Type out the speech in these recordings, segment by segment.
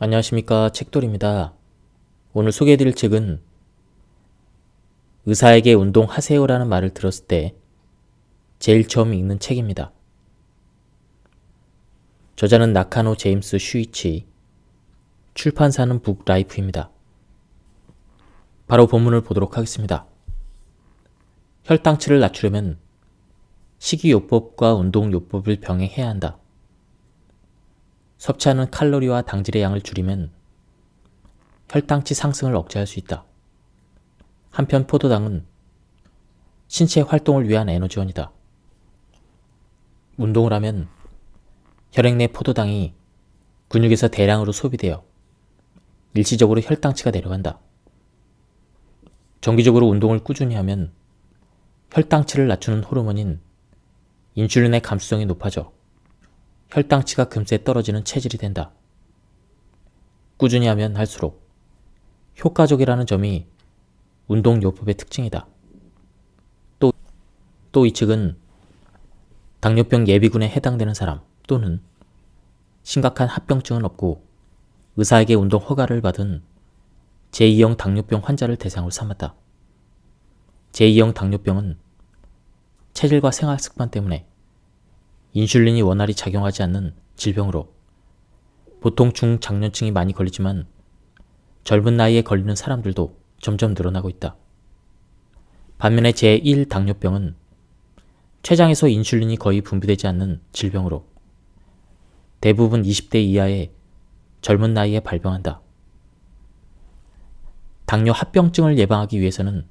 안녕하십니까, 책돌입니다. 오늘 소개해드릴 책은 의사에게 운동하세요라는 말을 들었을 때 제일 처음 읽는 책입니다. 저자는 나카노 제임스 슈이치, 출판사는 북라이프입니다. 바로 본문을 보도록 하겠습니다. 혈당치를 낮추려면 식이요법과 운동요법을 병행해야 한다. 섭취하는 칼로리와 당질의 양을 줄이면 혈당치 상승을 억제할 수 있다. 한편 포도당은 신체 활동을 위한 에너지원이다. 운동을 하면 혈액 내 포도당이 근육에서 대량으로 소비되어 일시적으로 혈당치가 내려간다. 정기적으로 운동을 꾸준히 하면 혈당치를 낮추는 호르몬인 인슐린의 감수성이 높아져 혈당치가 금세 떨어지는 체질이 된다. 꾸준히 하면 할수록 효과적이라는 점이 운동요법의 특징이다. 또 이 책은 당뇨병 예비군에 해당되는 사람 또는 심각한 합병증은 없고 의사에게 운동 허가를 받은 제2형 당뇨병 환자를 대상으로 삼았다. 제2형 당뇨병은 체질과 생활 습관 때문에 인슐린이 원활히 작용하지 않는 질병으로 보통 중장년층이 많이 걸리지만 젊은 나이에 걸리는 사람들도 점점 늘어나고 있다. 반면에 제1 당뇨병은 췌장에서 인슐린이 거의 분비되지 않는 질병으로 대부분 20대 이하의 젊은 나이에 발병한다. 당뇨 합병증을 예방하기 위해서는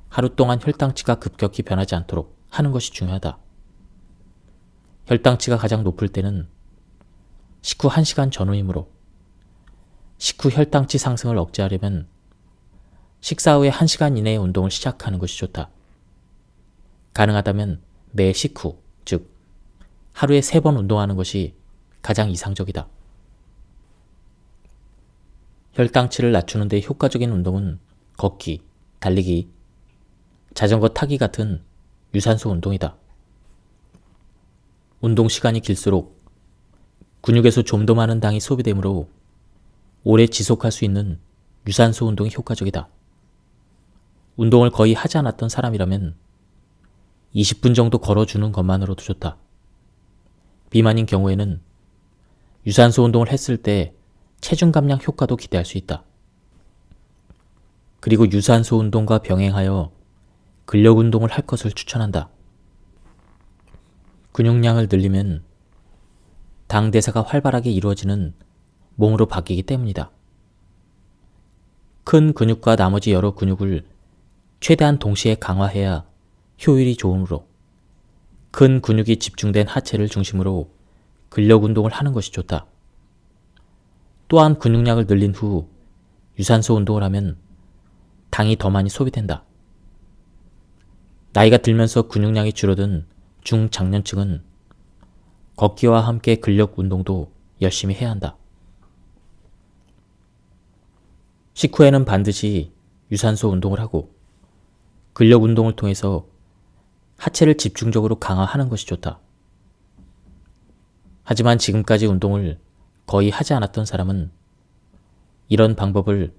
하루 동안 혈당치가 급격히 변하지 않도록 하는 것이 중요하다. 혈당치가 가장 높을 때는 식후 1시간 전후이므로 식후 혈당치 상승을 억제하려면 식사 후에 1시간 이내에 운동을 시작하는 것이 좋다. 가능하다면 매 식후, 즉 하루에 3번 운동하는 것이 가장 이상적이다. 혈당치를 낮추는 데 효과적인 운동은 걷기, 달리기, 자전거 타기 같은 유산소 운동이다. 운동 시간이 길수록 근육에서 좀 더 많은 당이 소비되므로 오래 지속할 수 있는 유산소 운동이 효과적이다. 운동을 거의 하지 않았던 사람이라면 20분 정도 걸어주는 것만으로도 좋다. 비만인 경우에는 유산소 운동을 했을 때 체중 감량 효과도 기대할 수 있다. 그리고 유산소 운동과 병행하여 근력 운동을 할 것을 추천한다. 근육량을 늘리면 당 대사가 활발하게 이루어지는 몸으로 바뀌기 때문이다. 큰 근육과 나머지 여러 근육을 최대한 동시에 강화해야 효율이 좋으므로 큰 근육이 집중된 하체를 중심으로 근력 운동을 하는 것이 좋다. 또한 근육량을 늘린 후 유산소 운동을 하면 당이 더 많이 소비된다. 나이가 들면서 근육량이 줄어든 중장년층은 걷기와 함께 근력 운동도 열심히 해야 한다. 식후에는 반드시 유산소 운동을 하고 근력 운동을 통해서 하체를 집중적으로 강화하는 것이 좋다. 하지만 지금까지 운동을 거의 하지 않았던 사람은 이런 방법을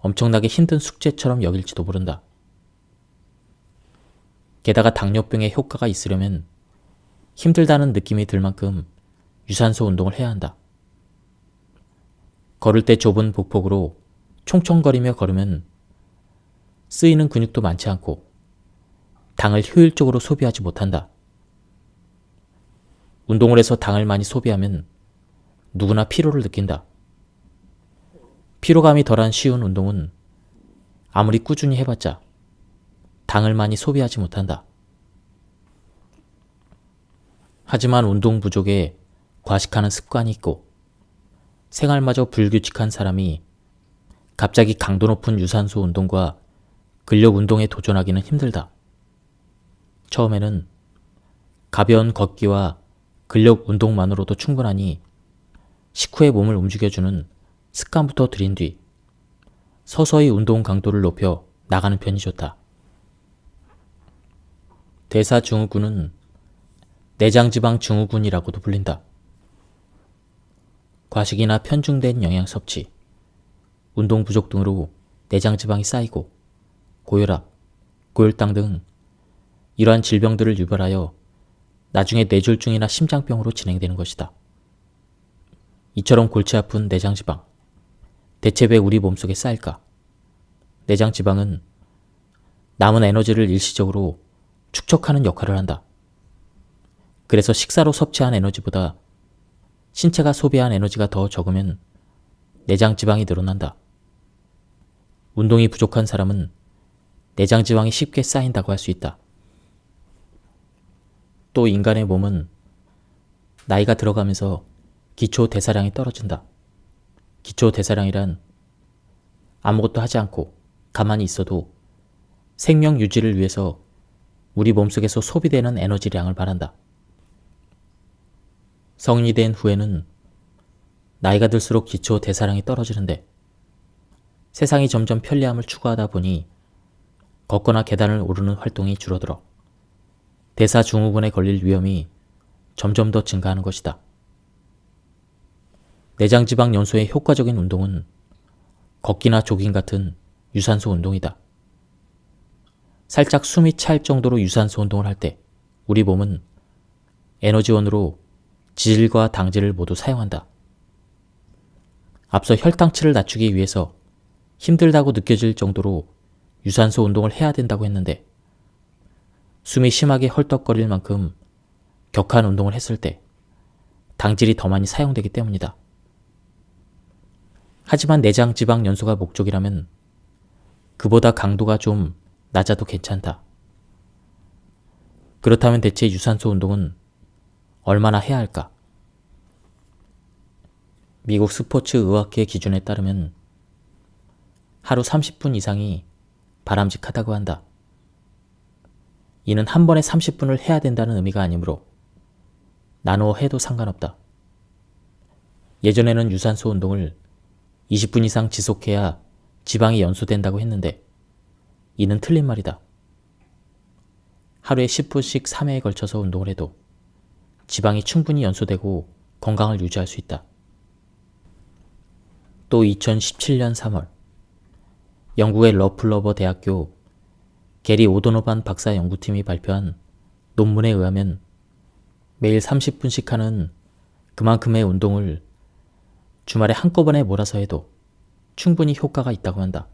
엄청나게 힘든 숙제처럼 여길지도 모른다. 게다가 당뇨병에 효과가 있으려면 힘들다는 느낌이 들 만큼 유산소 운동을 해야 한다. 걸을 때 좁은 복폭으로 총총거리며 걸으면 쓰이는 근육도 많지 않고 당을 효율적으로 소비하지 못한다. 운동을 해서 당을 많이 소비하면 누구나 피로를 느낀다. 피로감이 덜한 쉬운 운동은 아무리 꾸준히 해봤자 당을 많이 소비하지 못한다. 하지만 운동 부족에 과식하는 습관이 있고 생활마저 불규칙한 사람이 갑자기 강도 높은 유산소 운동과 근력 운동에 도전하기는 힘들다. 처음에는 가벼운 걷기와 근력 운동만으로도 충분하니 식후에 몸을 움직여주는 습관부터 들인 뒤 서서히 운동 강도를 높여 나가는 편이 좋다. 대사증후군은 내장지방 증후군이라고도 불린다. 과식이나 편중된 영양 섭취, 운동 부족 등으로 내장 지방이 쌓이고 고혈압, 고혈당 등 이러한 질병들을 유발하여 나중에 뇌졸중이나 심장병으로 진행되는 것이다. 이처럼 골치 아픈 내장 지방, 대체 왜 우리 몸속에 쌓일까? 내장 지방은 남은 에너지를 일시적으로 축적하는 역할을 한다. 그래서 식사로 섭취한 에너지보다 신체가 소비한 에너지가 더 적으면 내장 지방이 늘어난다. 운동이 부족한 사람은 내장 지방이 쉽게 쌓인다고 할 수 있다. 또 인간의 몸은 나이가 들어가면서 기초 대사량이 떨어진다. 기초 대사량이란 아무것도 하지 않고 가만히 있어도 생명 유지를 위해서 우리 몸속에서 소비되는 에너지량을 말한다. 성인이 된 후에는 나이가 들수록 기초 대사량이 떨어지는데 세상이 점점 편리함을 추구하다 보니 걷거나 계단을 오르는 활동이 줄어들어 대사증후군에 걸릴 위험이 점점 더 증가하는 것이다. 내장지방 연소에 효과적인 운동은 걷기나 조깅 같은 유산소 운동이다. 살짝 숨이 찰 정도로 유산소 운동을 할 때 우리 몸은 에너지원으로 지질과 당질을 모두 사용한다. 앞서 혈당치를 낮추기 위해서 힘들다고 느껴질 정도로 유산소 운동을 해야 된다고 했는데 숨이 심하게 헐떡거릴 만큼 격한 운동을 했을 때 당질이 더 많이 사용되기 때문이다. 하지만 내장 지방 연소가 목적이라면 그보다 강도가 좀 낮아도 괜찮다. 그렇다면 대체 유산소 운동은 얼마나 해야 할까? 미국 스포츠 의학회 기준에 따르면 하루 30분 이상이 바람직하다고 한다. 이는 한 번에 30분을 해야 된다는 의미가 아니므로 나누어 해도 상관없다. 예전에는 유산소 운동을 20분 이상 지속해야 지방이 연소된다고 했는데 이는 틀린 말이다. 하루에 10분씩 3회에 걸쳐서 운동을 해도 지방이 충분히 연소되고 건강을 유지할 수 있다. 또 2017년 3월 영국의 러플러버 대학교 게리 오도노반 박사 연구팀이 발표한 논문에 의하면 매일 30분씩 하는 그만큼의 운동을 주말에 한꺼번에 몰아서 해도 충분히 효과가 있다고 한다.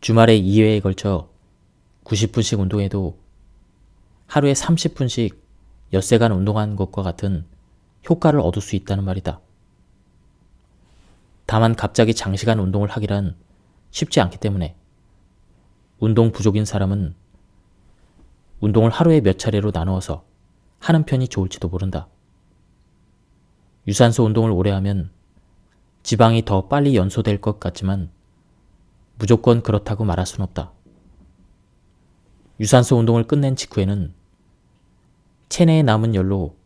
주말에 2회에 걸쳐 90분씩 운동해도 하루에 30분씩 엿새간 운동한 것과 같은 효과를 얻을 수 있다는 말이다. 다만 갑자기 장시간 운동을 하기란 쉽지 않기 때문에 운동 부족인 사람은 운동을 하루에 몇 차례로 나누어서 하는 편이 좋을지도 모른다. 유산소 운동을 오래 하면 지방이 더 빨리 연소될 것 같지만 무조건 그렇다고 말할 순 없다. 유산소 운동을 끝낸 직후에는 체내에 남은 열로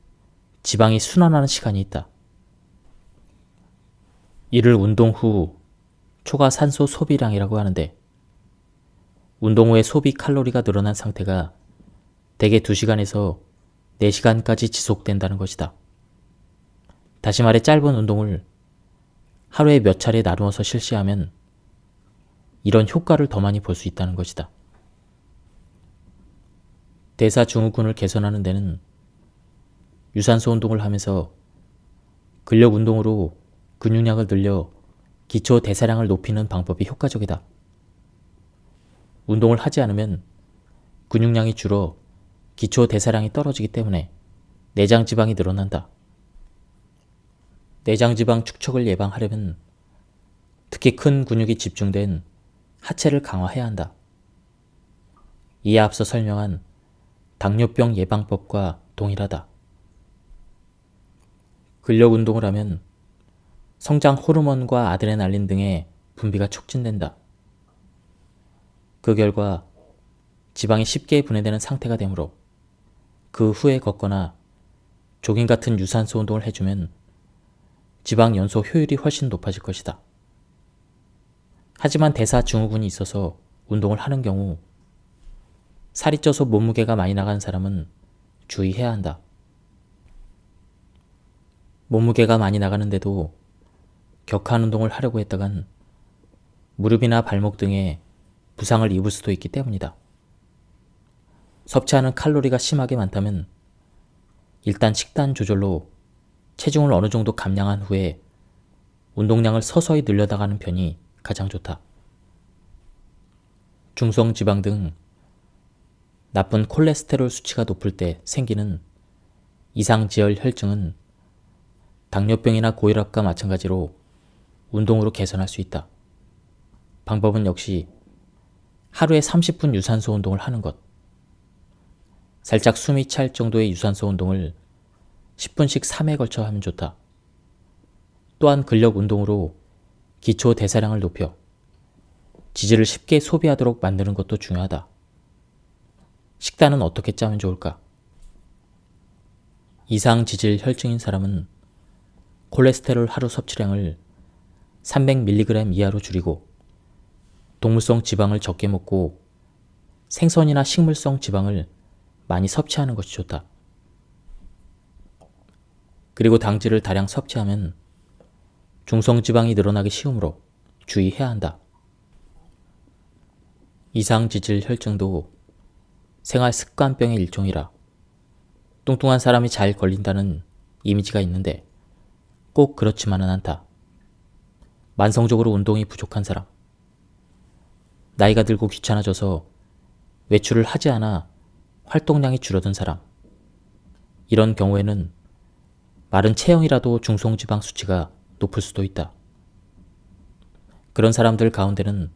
지방이 순환하는 시간이 있다. 이를 운동 후 초과 산소 소비량이라고 하는데 운동 후에 소비 칼로리가 늘어난 상태가 대개 2시간에서 4시간까지 지속된다는 것이다. 다시 말해 짧은 운동을 하루에 몇 차례 나누어서 실시하면 이런 효과를 더 많이 볼 수 있다는 것이다. 대사증후군을 개선하는 데는 유산소 운동을 하면서 근력 운동으로 근육량을 늘려 기초 대사량을 높이는 방법이 효과적이다. 운동을 하지 않으면 근육량이 줄어 기초 대사량이 떨어지기 때문에 내장 지방이 늘어난다. 내장 지방 축적을 예방하려면 특히 큰 근육이 집중된 하체를 강화해야 한다. 이에 앞서 설명한 당뇨병 예방법과 동일하다. 근력 운동을 하면 성장 호르몬과 아드레날린 등의 분비가 촉진된다. 그 결과 지방이 쉽게 분해되는 상태가 되므로 그 후에 걷거나 조깅 같은 유산소 운동을 해주면 지방 연소 효율이 훨씬 높아질 것이다. 하지만 대사증후군이 있어서 운동을 하는 경우 살이 쪄서 몸무게가 많이 나간 사람은 주의해야 한다. 몸무게가 많이 나가는데도 격한 운동을 하려고 했다간 무릎이나 발목 등에 부상을 입을 수도 있기 때문이다. 섭취하는 칼로리가 심하게 많다면 일단 식단 조절로 체중을 어느 정도 감량한 후에 운동량을 서서히 늘려나가는 편이 가장 좋다. 중성지방 등 나쁜 콜레스테롤 수치가 높을 때 생기는 이상지열 혈증은 당뇨병이나 고혈압과 마찬가지로 운동으로 개선할 수 있다. 방법은 역시 하루에 30분 유산소 운동을 하는 것. 살짝 숨이 찰 정도의 유산소 운동을 10분씩 3회에 걸쳐 하면 좋다. 또한 근력 운동으로 기초 대사량을 높여 지질을 쉽게 소비하도록 만드는 것도 중요하다. 식단은 어떻게 짜면 좋을까? 이상 지질 혈증인 사람은 콜레스테롤 하루 섭취량을 300mg 이하로 줄이고 동물성 지방을 적게 먹고 생선이나 식물성 지방을 많이 섭취하는 것이 좋다. 그리고 당질을 다량 섭취하면 중성지방이 늘어나기 쉬우므로 주의해야 한다. 이상지질 혈증도 생활 습관병의 일종이라 뚱뚱한 사람이 잘 걸린다는 이미지가 있는데 꼭 그렇지만은 않다. 만성적으로 운동이 부족한 사람, 나이가 들고 귀찮아져서 외출을 하지 않아 활동량이 줄어든 사람, 이런 경우에는 마른 체형이라도 중성지방 수치가 높을 수도 있다. 그런 사람들 가운데는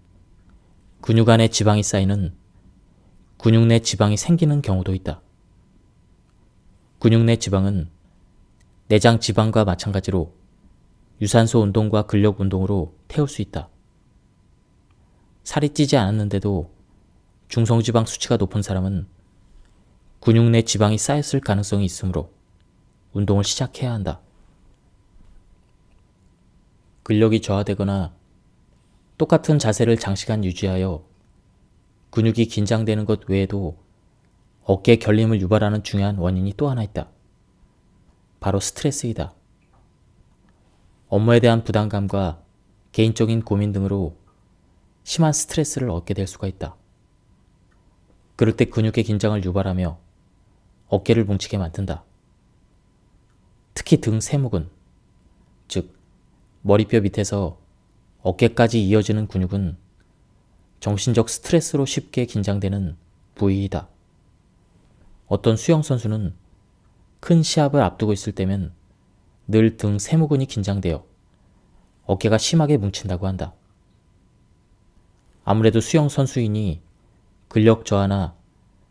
근육 안에 지방이 쌓이는 근육 내 지방이 생기는 경우도 있다. 근육 내 지방은 내장 지방과 마찬가지로 유산소 운동과 근력 운동으로 태울 수 있다. 살이 찌지 않았는데도 중성지방 수치가 높은 사람은 근육 내 지방이 쌓였을 가능성이 있으므로 운동을 시작해야 한다. 근력이 저하되거나 똑같은 자세를 장시간 유지하여 근육이 긴장되는 것 외에도 어깨 결림을 유발하는 중요한 원인이 또 하나 있다. 바로 스트레스이다. 업무에 대한 부담감과 개인적인 고민 등으로 심한 스트레스를 얻게 될 수가 있다. 그럴 때 근육의 긴장을 유발하며 어깨를 뭉치게 만든다. 특히 등 세묵은, 즉 머리뼈 밑에서 어깨까지 이어지는 근육은 정신적 스트레스로 쉽게 긴장되는 부위이다. 어떤 수영선수는 큰 시합을 앞두고 있을 때면 늘 등 세무근이 긴장되어 어깨가 심하게 뭉친다고 한다. 아무래도 수영선수이니 근력 저하나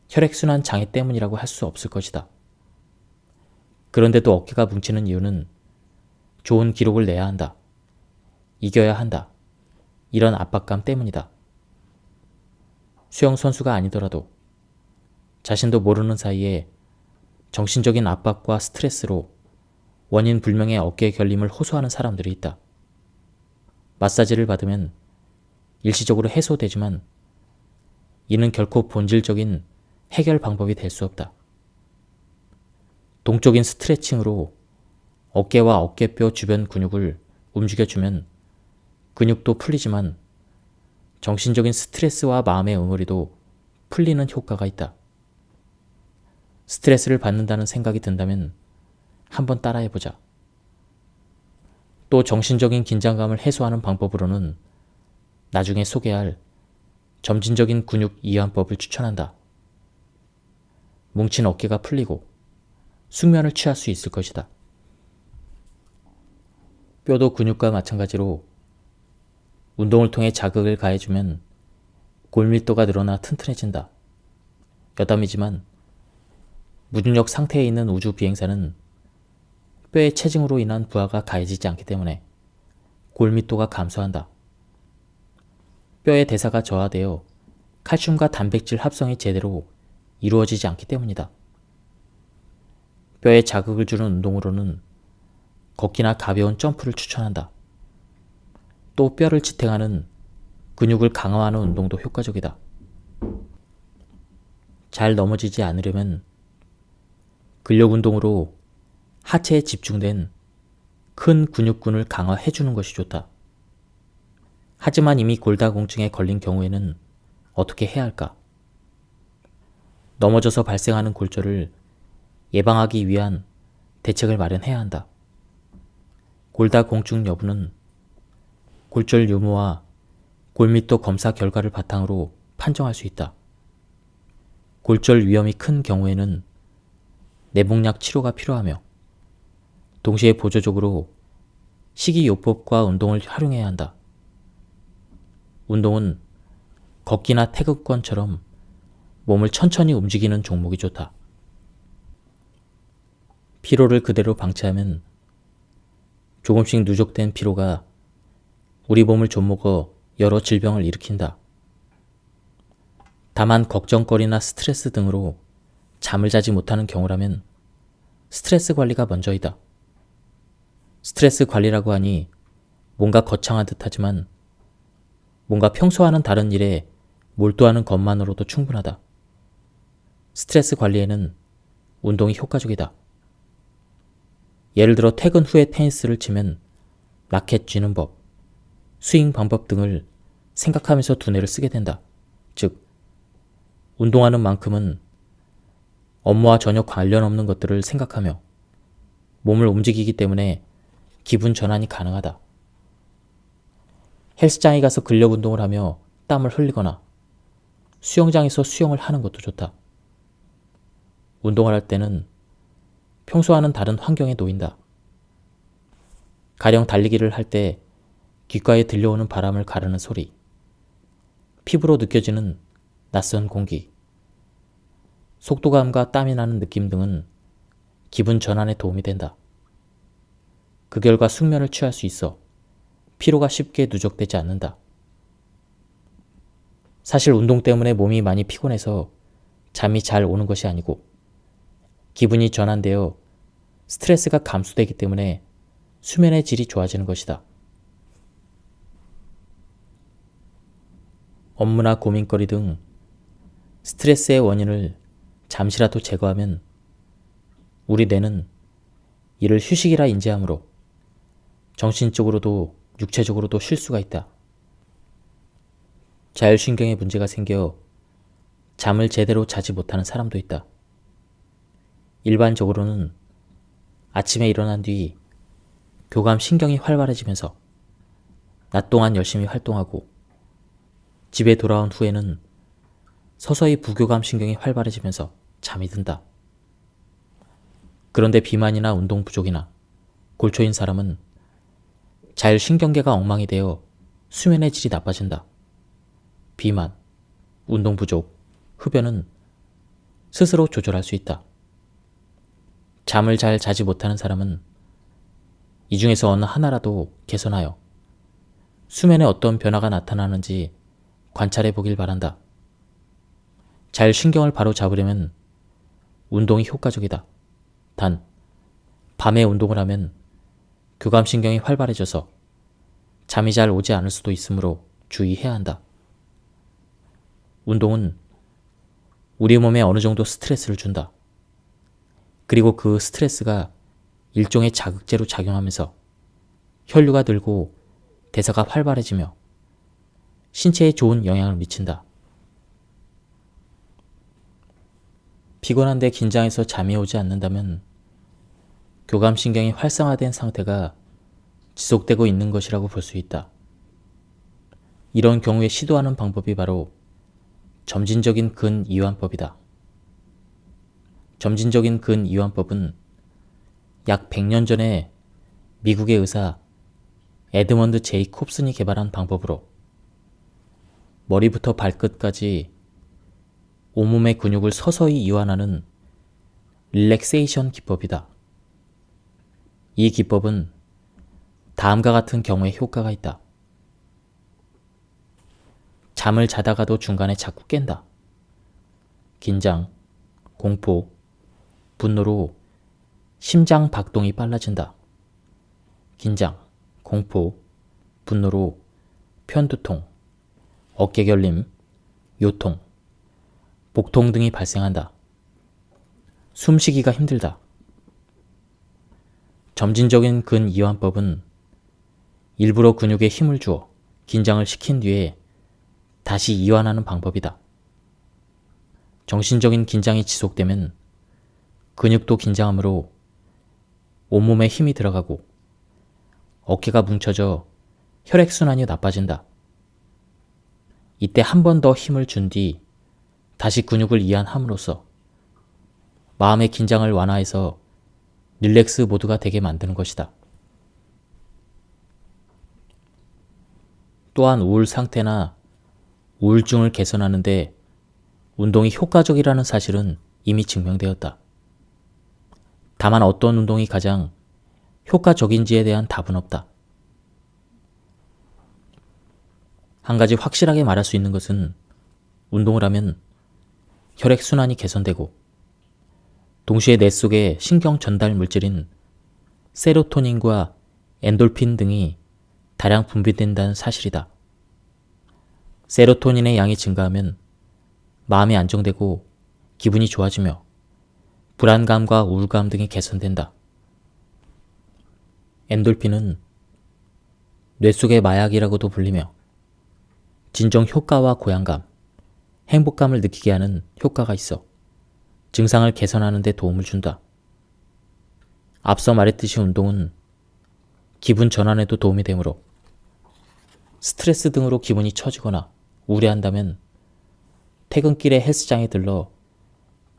혈액순환 장애 때문이라고 할 수 없을 것이다. 그런데도 어깨가 뭉치는 이유는 좋은 기록을 내야 한다. 이겨야 한다. 이런 압박감 때문이다. 수영선수가 아니더라도 자신도 모르는 사이에 정신적인 압박과 스트레스로 원인 불명의 어깨 결림을 호소하는 사람들이 있다. 마사지를 받으면 일시적으로 해소되지만 이는 결코 본질적인 해결 방법이 될 수 없다. 동적인 스트레칭으로 어깨와 어깨뼈 주변 근육을 움직여주면 근육도 풀리지만 정신적인 스트레스와 마음의 응어리도 풀리는 효과가 있다. 스트레스를 받는다는 생각이 든다면 한번 따라해보자. 또 정신적인 긴장감을 해소하는 방법으로는 나중에 소개할 점진적인 근육 이완법을 추천한다. 뭉친 어깨가 풀리고 숙면을 취할 수 있을 것이다. 뼈도 근육과 마찬가지로 운동을 통해 자극을 가해주면 골밀도가 늘어나 튼튼해진다. 여담이지만 무중력 상태에 있는 우주 비행사는 뼈의 체증으로 인한 부하가 가해지지 않기 때문에 골밀도가 감소한다. 뼈의 대사가 저하되어 칼슘과 단백질 합성이 제대로 이루어지지 않기 때문이다. 뼈에 자극을 주는 운동으로는 걷기나 가벼운 점프를 추천한다. 또 뼈를 지탱하는 근육을 강화하는 운동도 효과적이다. 잘 넘어지지 않으려면 근력 운동으로 하체에 집중된 큰 근육군을 강화해주는 것이 좋다. 하지만 이미 골다공증에 걸린 경우에는 어떻게 해야 할까? 넘어져서 발생하는 골절을 예방하기 위한 대책을 마련해야 한다. 골다공증 여부는 골절 유무와 골밀도 검사 결과를 바탕으로 판정할 수 있다. 골절 위험이 큰 경우에는 내복약 치료가 필요하며 동시에 보조적으로 식이요법과 운동을 활용해야 한다. 운동은 걷기나 태극권처럼 몸을 천천히 움직이는 종목이 좋다. 피로를 그대로 방치하면 조금씩 누적된 피로가 우리 몸을 좀먹어 여러 질병을 일으킨다. 다만 걱정거리나 스트레스 등으로 잠을 자지 못하는 경우라면 스트레스 관리가 먼저이다. 스트레스 관리라고 하니 뭔가 거창한 듯하지만 뭔가 평소와는 다른 일에 몰두하는 것만으로도 충분하다. 스트레스 관리에는 운동이 효과적이다. 예를 들어 퇴근 후에 테니스를 치면 라켓 쥐는 법, 스윙 방법 등을 생각하면서 두뇌를 쓰게 된다. 즉, 운동하는 만큼은 업무와 전혀 관련 없는 것들을 생각하며 몸을 움직이기 때문에 기분 전환이 가능하다. 헬스장에 가서 근력 운동을 하며 땀을 흘리거나 수영장에서 수영을 하는 것도 좋다. 운동을 할 때는 평소와는 다른 환경에 놓인다. 가령 달리기를 할 때 귓가에 들려오는 바람을 가르는 소리, 피부로 느껴지는 낯선 공기, 속도감과 땀이 나는 느낌 등은 기분 전환에 도움이 된다. 그 결과 숙면을 취할 수 있어 피로가 쉽게 누적되지 않는다. 사실 운동 때문에 몸이 많이 피곤해서 잠이 잘 오는 것이 아니고 기분이 전환되어 스트레스가 감소되기 때문에 수면의 질이 좋아지는 것이다. 업무나 고민거리 등 스트레스의 원인을 잠시라도 제거하면 우리 뇌는 이를 휴식이라 인지하므로 정신적으로도 육체적으로도 쉴 수가 있다. 자율신경에 문제가 생겨 잠을 제대로 자지 못하는 사람도 있다. 일반적으로는 아침에 일어난 뒤 교감신경이 활발해지면서 낮 동안 열심히 활동하고 집에 돌아온 후에는 서서히 부교감신경이 활발해지면서 잠이 든다. 그런데 비만이나 운동 부족이나 골초인 사람은 자율신경계가 엉망이 되어 수면의 질이 나빠진다. 비만, 운동 부족, 흡연은 스스로 조절할 수 있다. 잠을 잘 자지 못하는 사람은 이 중에서 어느 하나라도 개선하여 수면에 어떤 변화가 나타나는지 관찰해 보길 바란다. 자율신경을 바로 잡으려면 운동이 효과적이다. 단, 밤에 운동을 하면 교감신경이 활발해져서 잠이 잘 오지 않을 수도 있으므로 주의해야 한다. 운동은 우리 몸에 어느 정도 스트레스를 준다. 그리고 그 스트레스가 일종의 자극제로 작용하면서 혈류가 늘고 대사가 활발해지며 신체에 좋은 영향을 미친다. 피곤한데 긴장해서 잠이 오지 않는다면 교감신경이 활성화된 상태가 지속되고 있는 것이라고 볼 수 있다. 이런 경우에 시도하는 방법이 바로 점진적인 근이완법이다. 점진적인 근이완법은 약 100년 전에 미국의 의사 에드먼드 제이 콥슨이 개발한 방법으로 머리부터 발끝까지 온몸의 근육을 서서히 이완하는 릴렉세이션 기법이다. 이 기법은 다음과 같은 경우에 효과가 있다. 잠을 자다가도 중간에 자꾸 깬다. 긴장, 공포, 분노로 심장 박동이 빨라진다. 긴장, 공포, 분노로 편두통, 어깨결림, 요통, 복통 등이 발생한다. 숨쉬기가 힘들다. 점진적인 근이완법은 일부러 근육에 힘을 주어 긴장을 시킨 뒤에 다시 이완하는 방법이다. 정신적인 긴장이 지속되면 근육도 긴장하므로 온몸에 힘이 들어가고 어깨가 뭉쳐져 혈액순환이 나빠진다. 이때 한 번 더 힘을 준 뒤 다시 근육을 이완함으로써 마음의 긴장을 완화해서 릴렉스 모드가 되게 만드는 것이다. 또한 우울 상태나 우울증을 개선하는 데 운동이 효과적이라는 사실은 이미 증명되었다. 다만 어떤 운동이 가장 효과적인지에 대한 답은 없다. 한 가지 확실하게 말할 수 있는 것은 운동을 하면 혈액순환이 개선되고 동시에 뇌 속의 신경 전달 물질인 세로토닌과 엔돌핀 등이 다량 분비된다는 사실이다. 세로토닌의 양이 증가하면 마음이 안정되고 기분이 좋아지며 불안감과 우울감 등이 개선된다. 엔돌핀은 뇌 속의 마약이라고도 불리며 진정 효과와 고양감, 행복감을 느끼게 하는 효과가 있어 증상을 개선하는 데 도움을 준다. 앞서 말했듯이 운동은 기분 전환에도 도움이 되므로 스트레스 등으로 기분이 처지거나 우울해한다면 퇴근길에 헬스장에 들러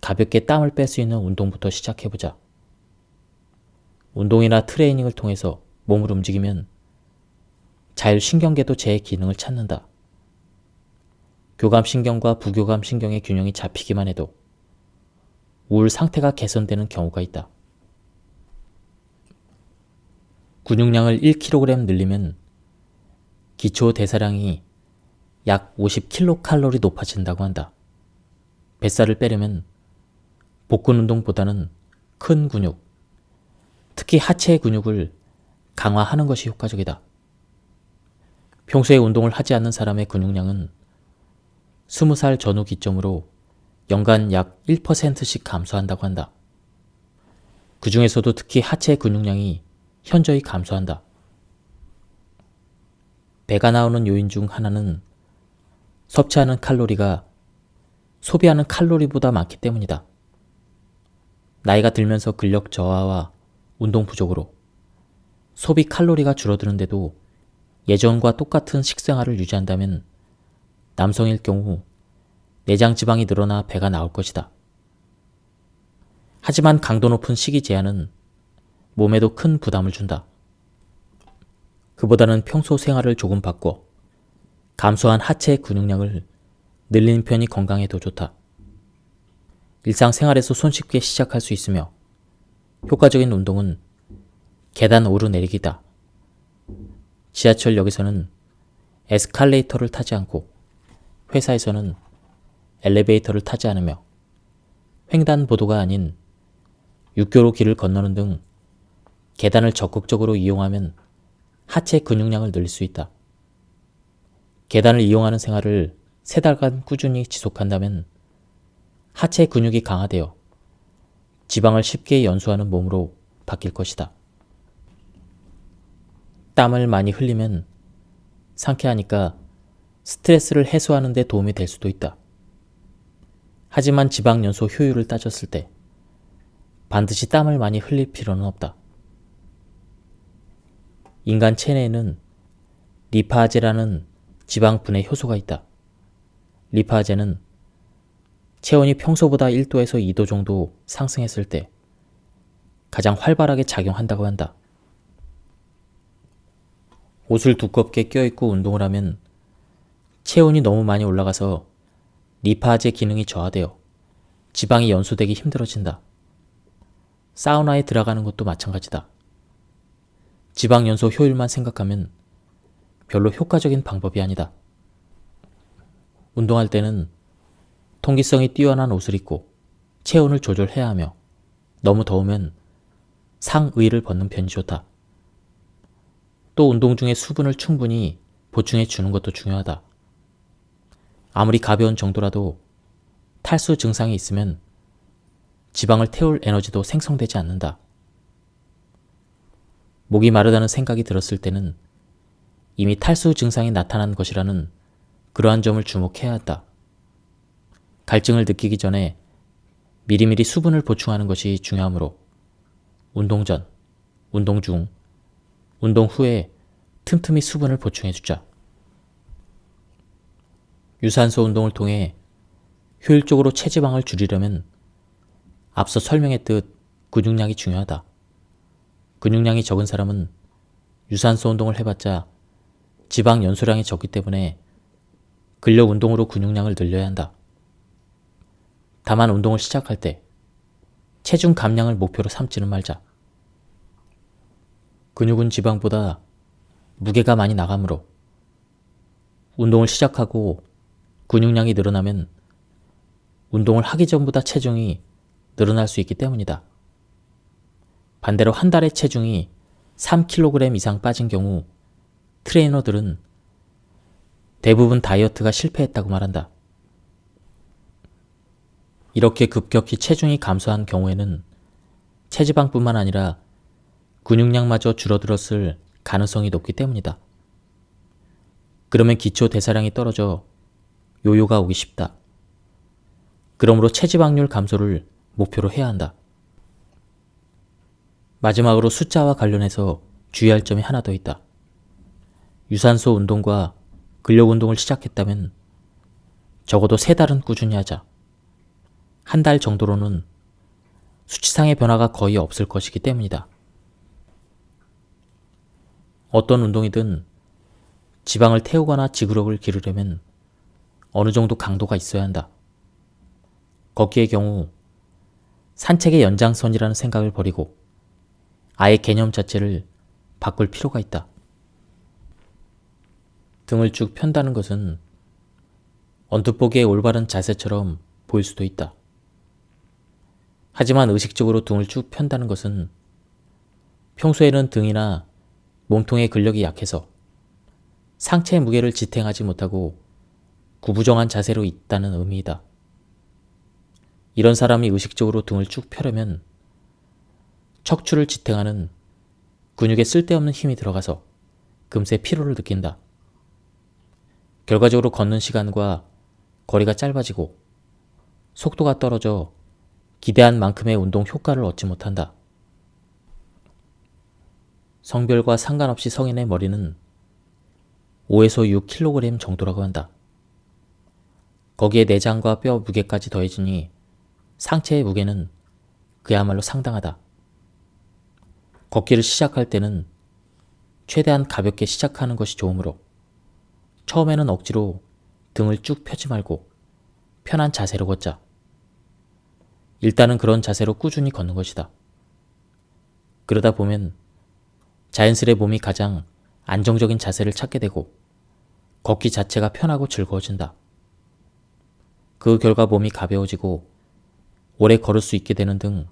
가볍게 땀을 뺄 수 있는 운동부터 시작해보자. 운동이나 트레이닝을 통해서 몸을 움직이면 자율신경계도 제 기능을 찾는다. 교감신경과 부교감신경의 균형이 잡히기만 해도 우울 상태가 개선되는 경우가 있다. 근육량을 1kg 늘리면 기초 대사량이 약 50kcal 높아진다고 한다. 뱃살을 빼려면 복근 운동보다는 큰 근육, 특히 하체 근육을 강화하는 것이 효과적이다. 평소에 운동을 하지 않는 사람의 근육량은 20살 전후 기점으로 연간 약 1%씩 감소한다고 한다. 그 중에서도 특히 하체 근육량이 현저히 감소한다. 배가 나오는 요인 중 하나는 섭취하는 칼로리가 소비하는 칼로리보다 많기 때문이다. 나이가 들면서 근력 저하와 운동 부족으로 소비 칼로리가 줄어드는데도 예전과 똑같은 식생활을 유지한다면 남성일 경우 내장 지방이 늘어나 배가 나올 것이다. 하지만 강도 높은 식이 제한은 몸에도 큰 부담을 준다. 그보다는 평소 생활을 조금 바꿔 감소한 하체 근육량을 늘리는 편이 건강에 더 좋다. 일상생활에서 손쉽게 시작할 수 있으며 효과적인 운동은 계단 오르내리기다. 지하철역에서는 에스컬레이터를 타지 않고 회사에서는 엘리베이터를 타지 않으며 횡단보도가 아닌 육교로 길을 건너는 등 계단을 적극적으로 이용하면 하체 근육량을 늘릴 수 있다. 계단을 이용하는 생활을 3달간 꾸준히 지속한다면 하체 근육이 강화되어 지방을 쉽게 연소하는 몸으로 바뀔 것이다. 땀을 많이 흘리면 상쾌하니까 스트레스를 해소하는 데 도움이 될 수도 있다. 하지만 지방 연소 효율을 따졌을 때 반드시 땀을 많이 흘릴 필요는 없다. 인간 체내에는 리파제라는 지방 분해 효소가 있다. 리파제는 체온이 평소보다 1도에서 2도 정도 상승했을 때 가장 활발하게 작용한다고 한다. 옷을 두껍게 껴입고 운동을 하면 체온이 너무 많이 올라가서 리파제 기능이 저하되어 지방이 연소되기 힘들어진다. 사우나에 들어가는 것도 마찬가지다. 지방 연소 효율만 생각하면 별로 효과적인 방법이 아니다. 운동할 때는 통기성이 뛰어난 옷을 입고 체온을 조절해야 하며 너무 더우면 상의를 벗는 편이 좋다. 또 운동 중에 수분을 충분히 보충해 주는 것도 중요하다. 아무리 가벼운 정도라도 탈수 증상이 있으면 지방을 태울 에너지도 생성되지 않는다. 목이 마르다는 생각이 들었을 때는 이미 탈수 증상이 나타난 것이라는 그러한 점을 주목해야 한다. 갈증을 느끼기 전에 미리미리 수분을 보충하는 것이 중요하므로 운동 전, 운동 중, 운동 후에 틈틈이 수분을 보충해주자. 유산소 운동을 통해 효율적으로 체지방을 줄이려면 앞서 설명했듯 근육량이 중요하다. 근육량이 적은 사람은 유산소 운동을 해봤자 지방 연소량이 적기 때문에 근력 운동으로 근육량을 늘려야 한다. 다만 운동을 시작할 때 체중 감량을 목표로 삼지는 말자. 근육은 지방보다 무게가 많이 나가므로 운동을 시작하고 근육량이 늘어나면 운동을 하기 전보다 체중이 늘어날 수 있기 때문이다. 반대로 한 달에 체중이 3kg 이상 빠진 경우 트레이너들은 대부분 다이어트가 실패했다고 말한다. 이렇게 급격히 체중이 감소한 경우에는 체지방뿐만 아니라 근육량마저 줄어들었을 가능성이 높기 때문이다. 그러면 기초 대사량이 떨어져 요요가 오기 쉽다. 그러므로 체지방률 감소를 목표로 해야 한다. 마지막으로 숫자와 관련해서 주의할 점이 하나 더 있다. 유산소 운동과 근력 운동을 시작했다면 적어도 3달은 꾸준히 하자. 한 달 정도로는 수치상의 변화가 거의 없을 것이기 때문이다. 어떤 운동이든 지방을 태우거나 지구력을 기르려면 어느 정도 강도가 있어야 한다. 걷기의 경우 산책의 연장선이라는 생각을 버리고 아예 개념 자체를 바꿀 필요가 있다. 등을 쭉 편다는 것은 언뜻 보기에 올바른 자세처럼 보일 수도 있다. 하지만 의식적으로 등을 쭉 편다는 것은 평소에는 등이나 몸통의 근력이 약해서 상체의 무게를 지탱하지 못하고 구부정한 자세로 있다는 의미이다. 이런 사람이 의식적으로 등을 쭉 펴려면 척추를 지탱하는 근육에 쓸데없는 힘이 들어가서 금세 피로를 느낀다. 결과적으로 걷는 시간과 거리가 짧아지고 속도가 떨어져 기대한 만큼의 운동 효과를 얻지 못한다. 성별과 상관없이 성인의 머리는 5에서 6kg 정도라고 한다. 거기에 내장과 뼈 무게까지 더해지니 상체의 무게는 그야말로 상당하다. 걷기를 시작할 때는 최대한 가볍게 시작하는 것이 좋으므로 처음에는 억지로 등을 쭉 펴지 말고 편한 자세로 걷자. 일단은 그런 자세로 꾸준히 걷는 것이다. 그러다 보면 자연스레 몸이 가장 안정적인 자세를 찾게 되고 걷기 자체가 편하고 즐거워진다. 그 결과 몸이 가벼워지고 오래 걸을 수 있게 되는 등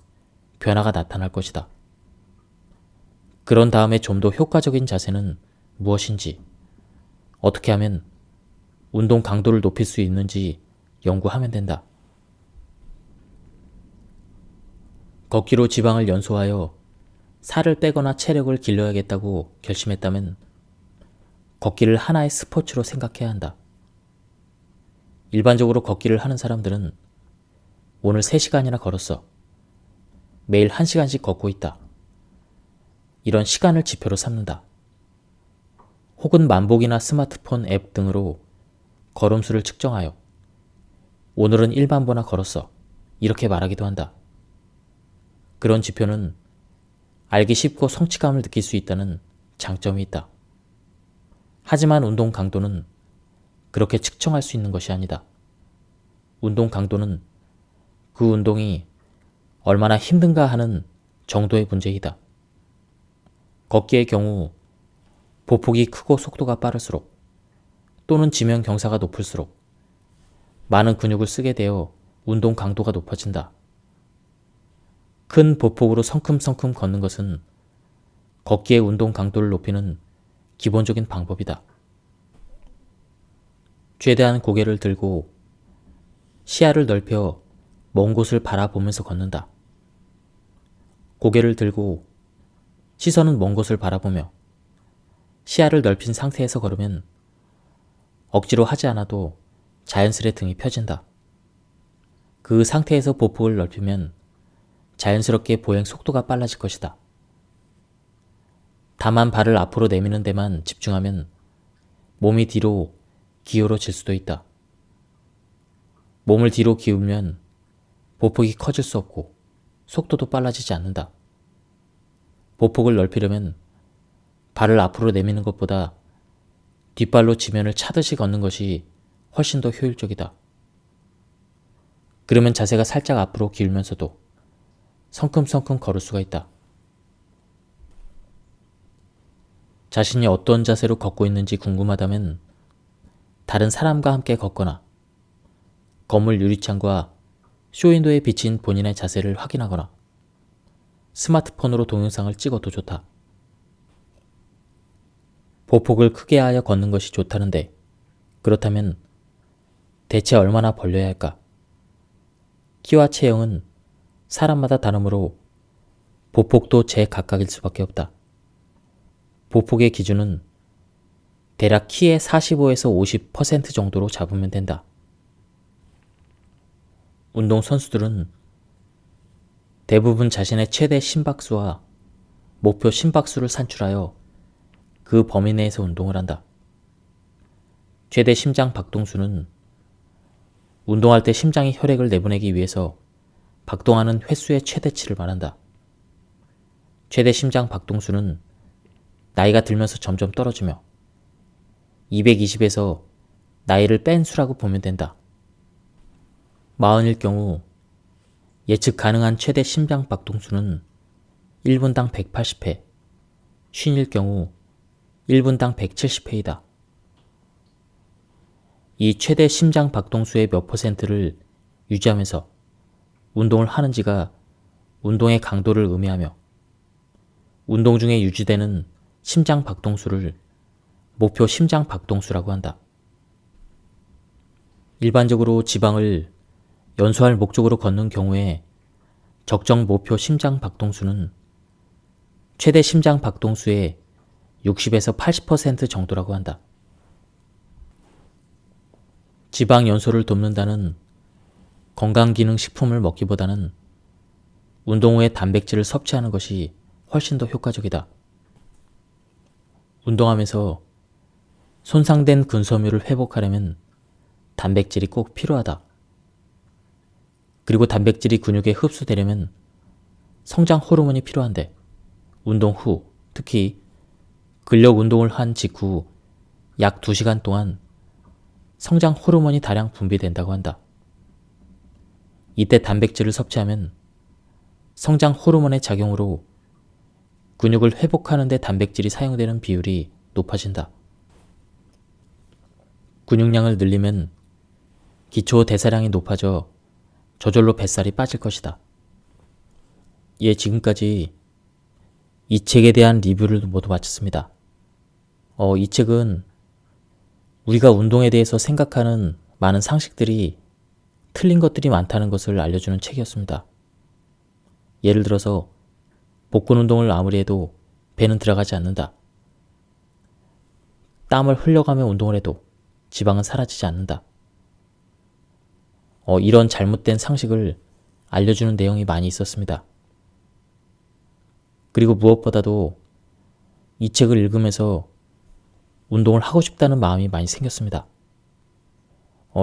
변화가 나타날 것이다. 그런 다음에 좀 더 효과적인 자세는 무엇인지, 어떻게 하면 운동 강도를 높일 수 있는지 연구하면 된다. 걷기로 지방을 연소하여 살을 빼거나 체력을 길러야겠다고 결심했다면 걷기를 하나의 스포츠로 생각해야 한다. 일반적으로 걷기를 하는 사람들은 오늘 3시간이나 걸었어. 매일 1시간씩 걷고 있다. 이런 시간을 지표로 삼는다. 혹은 만복이나 스마트폰 앱 등으로 걸음수를 측정하여 오늘은 1만 보나 걸었어. 이렇게 말하기도 한다. 그런 지표는 알기 쉽고 성취감을 느낄 수 있다는 장점이 있다. 하지만 운동 강도는 그렇게 측정할 수 있는 것이 아니다. 운동 강도는 그 운동이 얼마나 힘든가 하는 정도의 문제이다. 걷기의 경우 보폭이 크고 속도가 빠를수록 또는 지면 경사가 높을수록 많은 근육을 쓰게 되어 운동 강도가 높아진다. 큰 보폭으로 성큼성큼 걷는 것은 걷기의 운동 강도를 높이는 기본적인 방법이다. 최대한 고개를 들고 시야를 넓혀 먼 곳을 바라보면서 걷는다. 고개를 들고 시선은 먼 곳을 바라보며 시야를 넓힌 상태에서 걸으면 억지로 하지 않아도 자연스레 등이 펴진다. 그 상태에서 보폭을 넓히면 자연스럽게 보행 속도가 빨라질 것이다. 다만 발을 앞으로 내미는 데만 집중하면 몸이 뒤로 기울어질 수도 있다. 몸을 뒤로 기울면 보폭이 커질 수 없고 속도도 빨라지지 않는다. 보폭을 넓히려면 발을 앞으로 내미는 것보다 뒷발로 지면을 차듯이 걷는 것이 훨씬 더 효율적이다. 그러면 자세가 살짝 앞으로 기울면서도 성큼성큼 걸을 수가 있다. 자신이 어떤 자세로 걷고 있는지 궁금하다면 다른 사람과 함께 걷거나 건물 유리창과 쇼윈도에 비친 본인의 자세를 확인하거나 스마트폰으로 동영상을 찍어도 좋다. 보폭을 크게 하여 걷는 것이 좋다는데 그렇다면 대체 얼마나 벌려야 할까? 키와 체형은 사람마다 다르므로 보폭도 제각각일 수밖에 없다. 보폭의 기준은 대략 키의 45에서 50% 정도로 잡으면 된다. 운동선수들은 대부분 자신의 최대 심박수와 목표 심박수를 산출하여 그 범위 내에서 운동을 한다. 최대 심장 박동수는 운동할 때 심장이 혈액을 내보내기 위해서 박동하는 횟수의 최대치를 말한다. 최대 심장 박동수는 나이가 들면서 점점 떨어지며 220에서 나이를 뺀 수라고 보면 된다. 40일 경우 예측 가능한 최대 심장 박동수는 1분당 180회, 50일 경우 1분당 170회이다. 이 최대 심장 박동수의 몇 %를 유지하면서 운동을 하는지가 운동의 강도를 의미하며 운동 중에 유지되는 심장 박동수를 목표 심장 박동수라고 한다. 일반적으로 지방을 연소할 목적으로 걷는 경우에 적정 목표 심장 박동수는 최대 심장 박동수의 60에서 80% 정도라고 한다. 지방 연소를 돕는다는 건강기능식품을 먹기보다는 운동 후에 단백질을 섭취하는 것이 훨씬 더 효과적이다. 운동하면서 손상된 근섬유를 회복하려면 단백질이 꼭 필요하다. 그리고 단백질이 근육에 흡수되려면 성장 호르몬이 필요한데 운동 후, 특히 근력 운동을 한 직후 약 2시간 동안 성장 호르몬이 다량 분비된다고 한다. 이때 단백질을 섭취하면 성장 호르몬의 작용으로 근육을 회복하는 데 단백질이 사용되는 비율이 높아진다. 근육량을 늘리면 기초 대사량이 높아져 저절로 뱃살이 빠질 것이다. 예, 지금까지 이 책에 대한 리뷰를 모두 마쳤습니다. 이 책은 우리가 운동에 대해서 생각하는 많은 상식들이 틀린 것들이 많다는 것을 알려주는 책이었습니다. 예를 들어서 복근 운동을 아무리 해도 배는 들어가지 않는다. 땀을 흘려가며 운동을 해도 지방은 사라지지 않는다. 이런 잘못된 상식을 알려주는 내용이 많이 있었습니다. 그리고 무엇보다도 이 책을 읽으면서 운동을 하고 싶다는 마음이 많이 생겼습니다.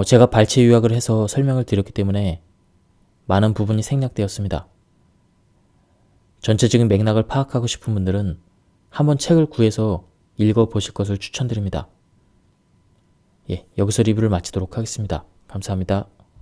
제가 발췌 요약을 해서 설명을 드렸기 때문에 많은 부분이 생략되었습니다. 전체적인 맥락을 파악하고 싶은 분들은 한번 책을 구해서 읽어보실 것을 추천드립니다. 예, 여기서 리뷰를 마치도록 하겠습니다. 감사합니다.